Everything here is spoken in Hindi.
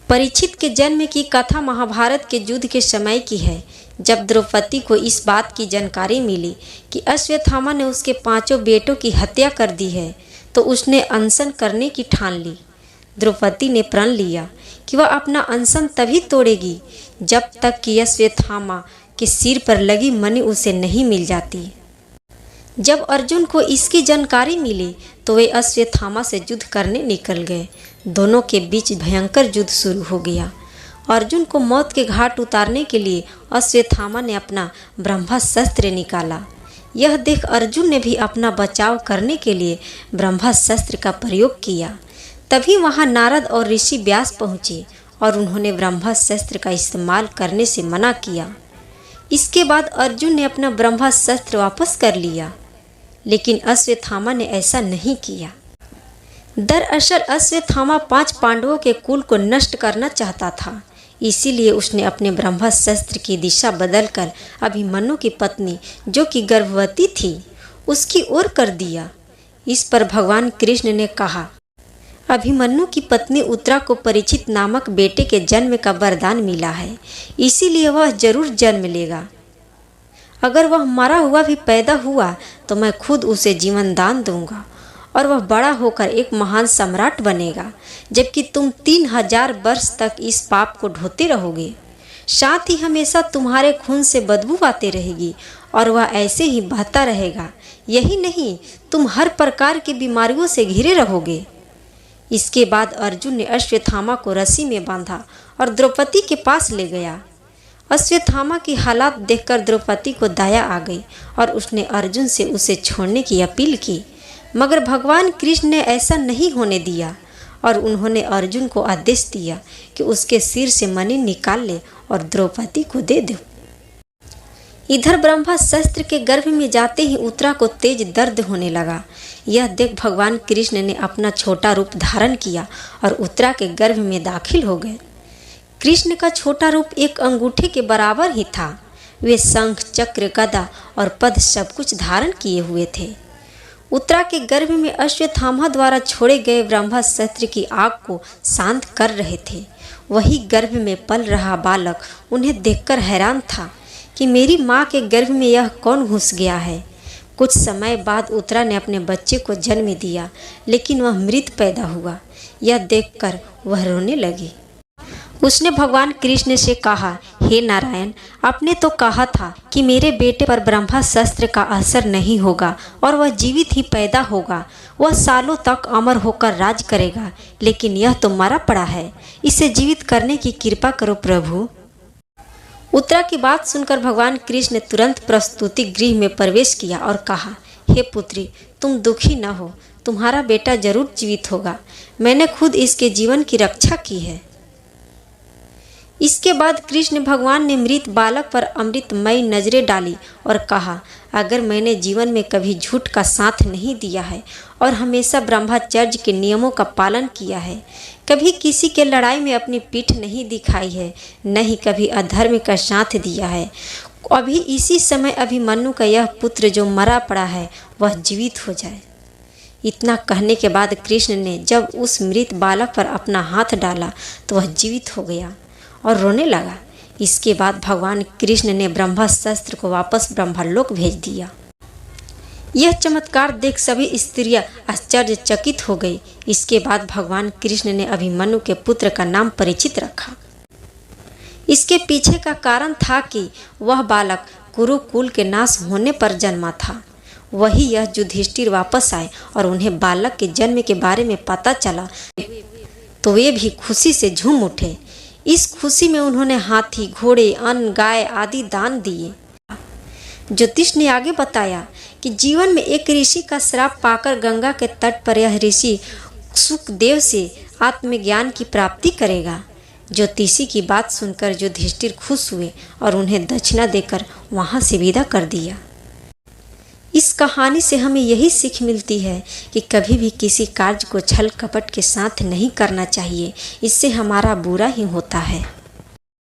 परीक्षित के जन्म की कथा महाभारत के युद्ध के समय की है। जब द्रौपदी को इस बात की जानकारी मिली कि अश्वत्थामा ने उसके 5 बेटों की हत्या कर दी है, तो उसने अनशन करने की ठान ली। द्रौपदी ने प्रण लिया कि वह अपना अनशन तभी तोड़ेगी जब तक कि अश्वत्थामा के सिर पर लगी मणि उसे नहीं मिल जाती। जब अर्जुन को इसकी जानकारी मिली तो वे अश्वत्थामा से युद्ध करने निकल गए। दोनों के बीच भयंकर युद्ध शुरू हो गया। अर्जुन को मौत के घाट उतारने के लिए अश्वत्थामा ने अपना ब्रह्मास्त्र निकाला। यह देख अर्जुन ने भी अपना बचाव करने के लिए ब्रह्मास्त्र का प्रयोग किया। तभी वहां नारद और ऋषि व्यास पहुँचे और उन्होंने ब्रह्मास्त्र का इस्तेमाल करने से मना किया। इसके बाद अर्जुन ने अपना ब्रह्मास्त्र वापस कर लिया, लेकिन अश्वत्थामा ने ऐसा नहीं किया। दरअसल अश्वत्थामा 5 पांडवों के कुल को नष्ट करना चाहता था, इसीलिए उसने अपने ब्रह्मास्त्र की दिशा बदलकर अभिमन्यु की पत्नी, जो कि गर्भवती थी, उसकी ओर कर दिया। इस पर भगवान कृष्ण ने कहा, अभिमन्यु की पत्नी उत्तरा को परीक्षित नामक बेटे के जन्म का वरदान मिला है, इसीलिए वह जरूर जन्म लेगा। अगर वह मरा हुआ भी पैदा हुआ तो मैं खुद उसे जीवन दान दूंगा और वह बड़ा होकर एक महान सम्राट बनेगा, जबकि तुम 3000 वर्ष तक इस पाप को ढोते रहोगे। साथ ही हमेशा तुम्हारे खून से बदबू आती रहेगी और वह ऐसे ही बहता रहेगा। यही नहीं, तुम हर प्रकार की बीमारियों से घिरे रहोगे। इसके बाद अर्जुन ने अश्वत्थामा को रस्सी में बांधा और द्रौपदी के पास ले गया। अश्वत्थामा की हालात देखकर द्रौपदी को दया आ गई और उसने अर्जुन से उसे छोड़ने की अपील की, मगर भगवान कृष्ण ने ऐसा नहीं होने दिया और उन्होंने अर्जुन को आदेश दिया कि उसके सिर से मणि निकाल ले और द्रौपदी को दे दो। इधर ब्रह्मास्त्र के गर्भ में जाते ही उत्तरा को तेज दर्द होने लगा। यह देख भगवान कृष्ण ने अपना छोटा रूप धारण किया और उत्तरा के गर्भ में दाखिल हो गए। कृष्ण का छोटा रूप एक अंगूठे के बराबर ही था। वे शंख, चक्र, गदा और पद्म सब कुछ धारण किए हुए थे। उत्तरा के गर्भ में अश्वत्थामा द्वारा छोड़े गए ब्रह्मास्त्र की आग को शांत कर रहे थे। वही गर्भ में पल रहा बालक उन्हें देखकर हैरान था कि मेरी माँ के गर्भ में यह कौन घुस गया है। कुछ समय बाद उत्तरा ने अपने बच्चे को जन्म दिया, लेकिन वह मृत पैदा हुआ। यह देखकर वह रोने लगी। उसने भगवान कृष्ण से कहा, हे नारायण, आपने तो कहा था कि मेरे बेटे पर ब्रह्मास्त्र का असर नहीं होगा और वह जीवित ही पैदा होगा। वह सालों तक अमर होकर राज करेगा, लेकिन यह तो मरा पड़ा है। इसे जीवित करने की कृपा करो प्रभु। उत्तरा की बात सुनकर भगवान कृष्ण ने तुरंत प्रस्तुति गृह में प्रवेश किया और कहा, हे पुत्री, तुम दुखी न हो, तुम्हारा बेटा जरूर जीवित होगा। मैंने खुद इसके जीवन की रक्षा की है। इसके बाद कृष्ण भगवान ने मृत बालक पर अमृतमयी नजरें डाली और कहा, अगर मैंने जीवन में कभी झूठ का साथ नहीं दिया है और हमेशा ब्रह्मचर्य के नियमों का पालन किया है, कभी किसी के लड़ाई में अपनी पीठ नहीं दिखाई है, न ही कभी अधर्म का साथ दिया है, अभी इसी समय अभिमन्यु का यह पुत्र जो मरा पड़ा है वह जीवित हो जाए। इतना कहने के बाद कृष्ण ने जब उस मृत बालक पर अपना हाथ डाला तो वह जीवित हो गया और रोने लगा। इसके बाद भगवान कृष्ण ने ब्रह्मास्त्र को वापस ब्रह्मलोक भेज दिया। यह चमत्कार देख सभी स्त्रियां आश्चर्यचकित हो गई। इसके बाद भगवान कृष्ण ने अभिमन्यु के पुत्र का नाम परीक्षित रखा। इसके पीछे का कारण था कि वह बालक कुरुकुल के नाश होने पर जन्मा था। वही यह युधिष्ठिर वापस आए और उन्हें बालक के जन्म के बारे में पता चला तो वे भी खुशी से झूम उठे। इस खुशी में उन्होंने हाथी, घोड़े, अन्न, गाय आदि दान दिए। ज्योतिष ने आगे बताया कि जीवन में एक ऋषि का श्राप पाकर गंगा के तट पर यह ऋषि सुखदेव से आत्मज्ञान की प्राप्ति करेगा। ज्योतिषी की बात सुनकर युधिष्ठिर खुश हुए और उन्हें दक्षिणा देकर वहां से विदा कर दिया। इस कहानी से हमें यही सीख मिलती है कि कभी भी किसी कार्य को छल कपट के साथ नहीं करना चाहिए। इससे हमारा बुरा ही होता है।